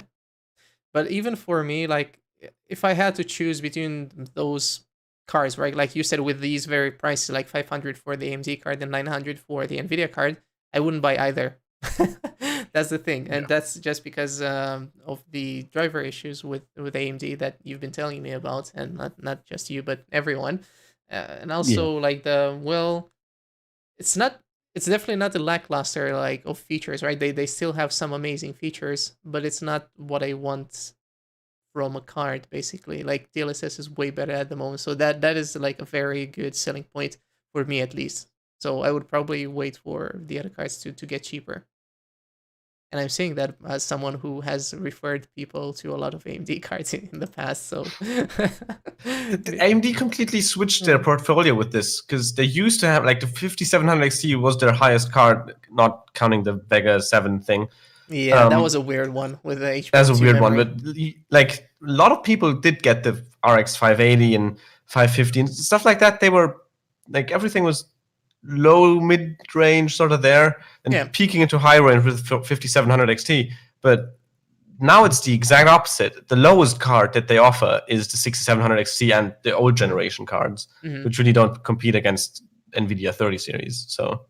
But even for me, like, if I had to choose between those cards, right, like you said, with these very prices, like 500 for the AMD card and 900 for the NVIDIA card, I wouldn't buy either. That's the thing, and that's just because of the driver issues with AMD that you've been telling me about, and not just you, but everyone. And also like it's definitely not the lackluster like of features, right? They still have some amazing features, but it's not what I want from a card, basically. Like DLSS is way better at the moment, so that is like a very good selling point for me, at least. So I would probably wait for the other cards to get cheaper. And I'm saying that as someone who has referred people to a lot of AMD cards in the past. So AMD completely switched their portfolio with this, because they used to have like the 5700 XT was their highest card, not counting the Vega 7 thing. Yeah, that was a weird one with the HP. That's a weird one, but like a lot of people did get the RX 580 and 550 and stuff like that. They were like, everything was low mid range sort of there, and peaking into high range with 5700 XT. But now it's the exact opposite. The lowest card that they offer is the 6700 XT and the old generation cards, which really don't compete against NVIDIA 30 series. So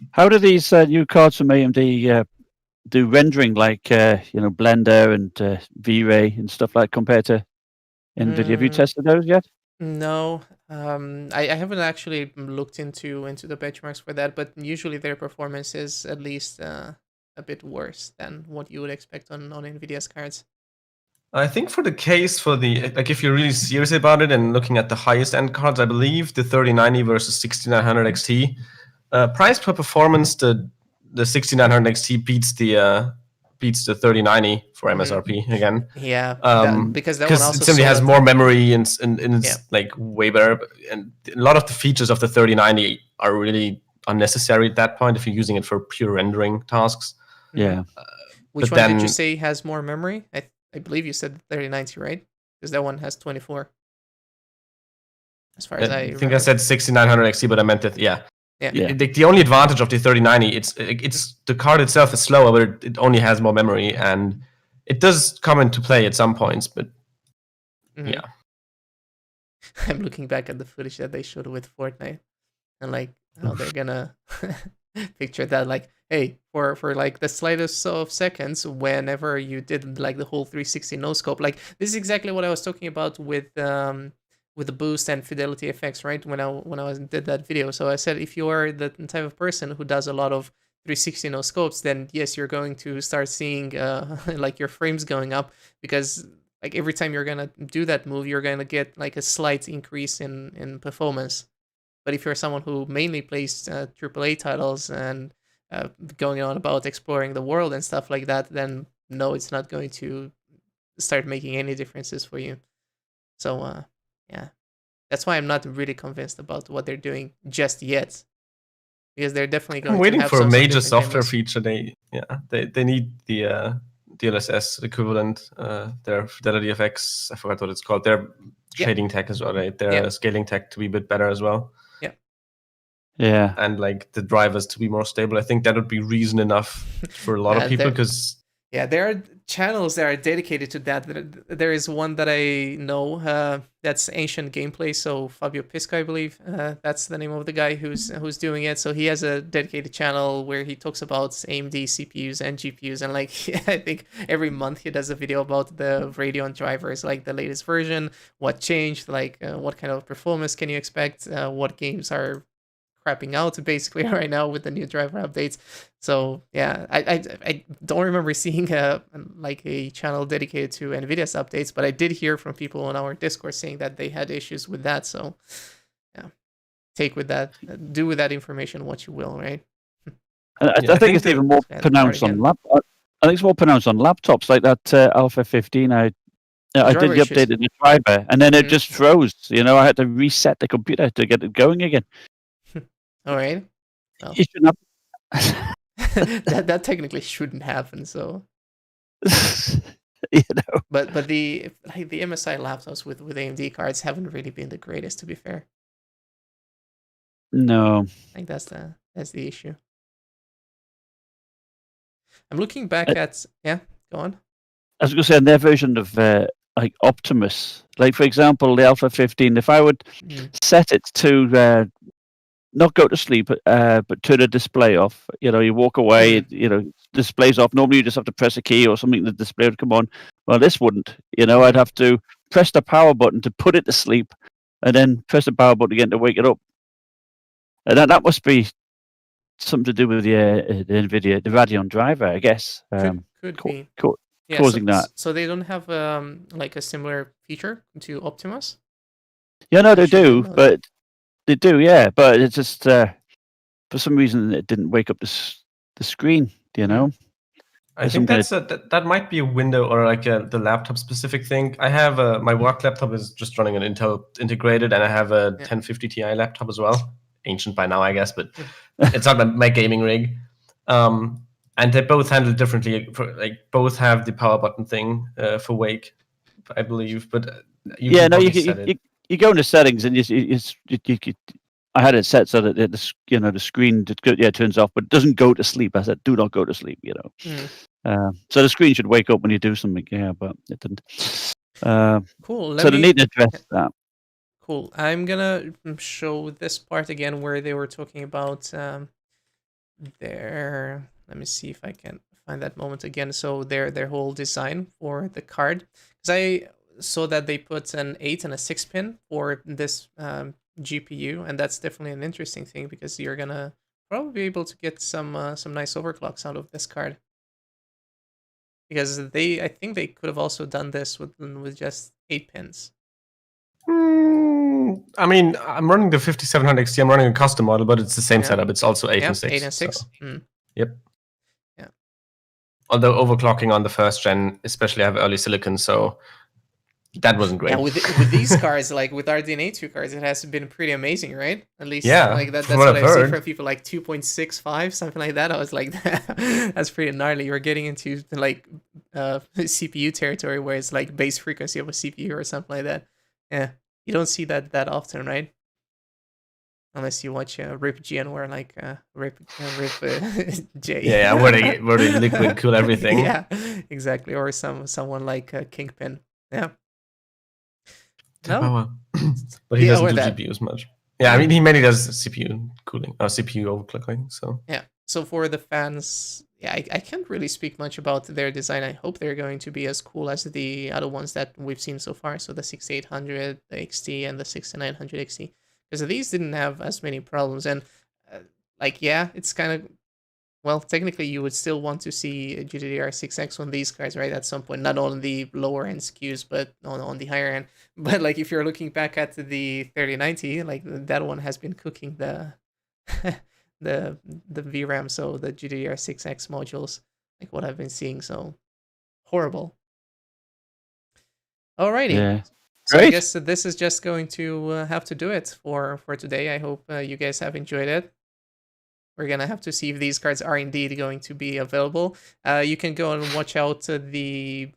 how do these new cards from AMD do rendering, like Blender and V-Ray and stuff like, compared to NVIDIA? Have you tested those yet? No, I haven't actually looked into the benchmarks for that, but usually their performance is at least a bit worse than what you would expect on NVIDIA's cards. I think for the case for the, like, if you're really serious about it and looking at the highest end cards, I believe the 3090 versus 6900 XT, price per performance, the 6900 XT beats beats the 3090 for MSRP again. Yeah, because that one because also it simply sold has at more the- memory and it's like way better. And a lot of the features of the 3090 are really unnecessary at that point if you're using it for pure rendering tasks. Yeah. Which but one did you then- say has more memory? I believe you said 3090, right? Because that one has 24. As far as I think remember. I said 6900 XT, but I meant that. Yeah. Yeah. The only advantage of the 3090, it's the card itself is slower, but it only has more memory, and it does come into play at some points. But yeah, I'm looking back at the footage that they showed with Fortnite, and like how they're gonna picture that. Like, hey, for like the slightest of seconds, whenever you did like the whole 360 no scope, like this is exactly what I was talking about with the boost and fidelity effects, right? When I did that video. So I said if you are the type of person who does a lot of 360 no scopes, then yes, you're going to start seeing like your frames going up, because like every time you're gonna do that move, you're gonna get like a slight increase in performance. But if you're someone who mainly plays AAA titles and going on about exploring the world and stuff like that, then no, it's not going to start making any differences for you. So yeah, that's why I'm not really convinced about what they're doing just yet, because they're definitely going I'm waiting to have for a some major different software demos. feature. They need the DLSS equivalent, their Fidelity FX. I forgot what it's called. Their shading tech as well, right? Their scaling tech to be a bit better as well. Yeah. And like the drivers to be more stable. I think that would be reason enough for a lot of people, because there are channels that are dedicated to that. There is one that I know, that's Ancient Gameplay. So Fabio Pisco, I believe, that's the name of the guy who's doing it. So he has a dedicated channel where he talks about AMD CPUs and GPUs, and like I think every month he does a video about the Radeon drivers, like the latest version, what changed, like what kind of performance can you expect, what games are crapping out basically right now with the new driver updates. So yeah, I don't remember seeing a channel dedicated to Nvidia's updates, but I did hear from people on our Discord saying that they had issues with that. So yeah, do with that information what you will, right? I think it's even more pronounced on laptops. I think it's more pronounced on laptops, like that Alpha 15. I did the update in the driver, and then it just froze. I had to reset the computer to get it going again. All right. Well, it shouldn't happen. that technically shouldn't happen. So, But the MSI laptops with AMD cards haven't really been the greatest, to be fair. No, I think that's the issue. I'm looking back at go on. I was going to say, on their version of like Optimus, like for example, the Alpha 15. If I would set it to not go to sleep, but turn the display off. You walk away. Display's off. Normally, you just have to press a key or something. The display would come on. Well, this wouldn't. I'd have to press the power button to put it to sleep, and then press the power button again to wake it up. And that must be something to do with the NVIDIA, the Radeon driver, I guess. Could be causing that. So they don't have like a similar feature to Optimus? Yeah, no, they do, but. They do, yeah, but it's just for some reason it didn't wake up the screen. I think that might be a window or like the laptop specific thing. I have my work laptop is just running an Intel integrated, and I have a 1050 Ti laptop as well. Ancient by now, I guess, but it's not my gaming rig. And they both handle differently. Both have the power button thing for wake, I believe. But you go into settings and I had it set so that the screen turns off, but it doesn't go to sleep. I said, do not go to sleep. So the screen should wake up when you do something. Yeah, but it didn't. Cool. So they need to address that. Cool. I'm gonna show this part again where they were talking about their. Let me see if I can find that moment again. So their whole design for the card, because I saw that they put an 8 and a 6 pin for this GPU, and that's definitely an interesting thing, because you're gonna probably be able to get some nice overclocks out of this card. Because I think they could have also done this with just 8 pins. I mean, I'm running the 5700 XT. I'm running a custom model, but it's the same setup. It's also 8 and 6. 8 and 6. So. Yep. Yeah. although overclocking on the first gen, especially I have early silicon, so that wasn't great. Yeah, with these cards, like with RDNA 2 cards, it has been pretty amazing, right? At least, Yeah, like that's from what what I've I've seen heard. from people, like 2.65, something like that. I was like, that's pretty gnarly. You're getting into like CPU territory where it's like base frequency of a CPU or something like that. Yeah, you don't see that often, right? Unless you watch Rip GN, where like Rip J. Yeah, where they liquid cool everything. Yeah, exactly. Or someone like Kingpin. Yeah. No, but he doesn't do GPUs much. Yeah, I mean, he mainly does CPU cooling or CPU overclocking. So yeah. So for the fans, yeah, I can't really speak much about their design. I hope they're going to be as cool as the other ones that we've seen so far. So the 6800, the XT, and the 6900 XT, because these didn't have as many problems. And like, yeah, it's kind of, well, technically you would still want to see a GDDR6X on these cards, right? At some point, not on the lower end SKUs, but on the higher end. But like, if you're looking back at the 3090, like that one has been cooking the the VRAM, so the GDDR6X modules, like what I've been seeing. So horrible. Alrighty. Yeah. So Great. I guess this is just going to have to do it for today. I hope you guys have enjoyed it. We're gonna have to see if these cards are indeed going to be available. You can go and watch out the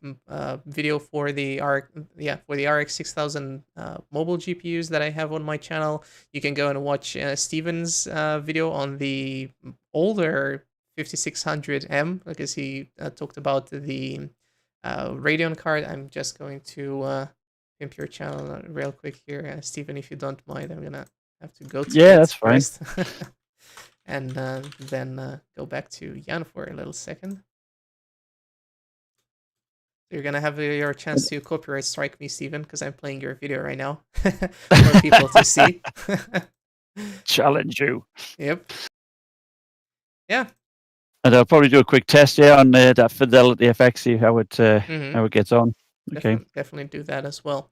video for the RX 6000 mobile GPUs that I have on my channel. You can go and watch Steven's video on the older 5600M, because he talked about the Radeon card. I'm just going to pimp your channel real quick here, Steven, if you don't mind. I'm gonna have to go to that's fine. first. And then go back to Jan for a little second. You're gonna have your chance to copyright strike me, Steven, because I'm playing your video right now for people to see. Challenge you. Yep. Yeah. And I'll probably do a quick test on that Fidelity FX, see how it gets on. Okay. Definitely do that as well.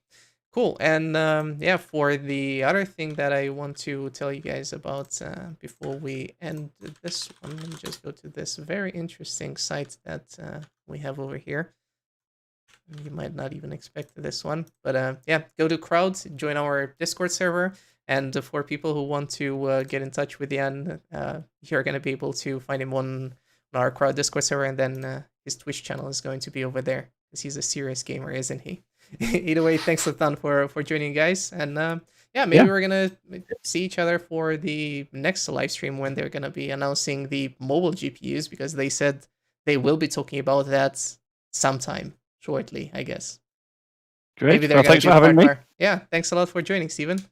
Cool. And yeah, for the other thing that I want to tell you guys about before we end this one, let me just go to this very interesting site that we have over here. You might not even expect this one, but yeah, go to Crowd, join our Discord server, and for people who want to get in touch with Jan, you're going to be able to find him on our Crowd Discord server, and then his Twitch channel is going to be over there, because he's a serious gamer, isn't he? Either way, thanks a ton for joining, guys, and yeah, maybe we're gonna see each other for the next live stream when they're gonna be announcing the mobile GPUs, because they said they will be talking about that sometime shortly, I guess. Great. Maybe they're thanks for having me. Yeah, thanks a lot for joining, Steven.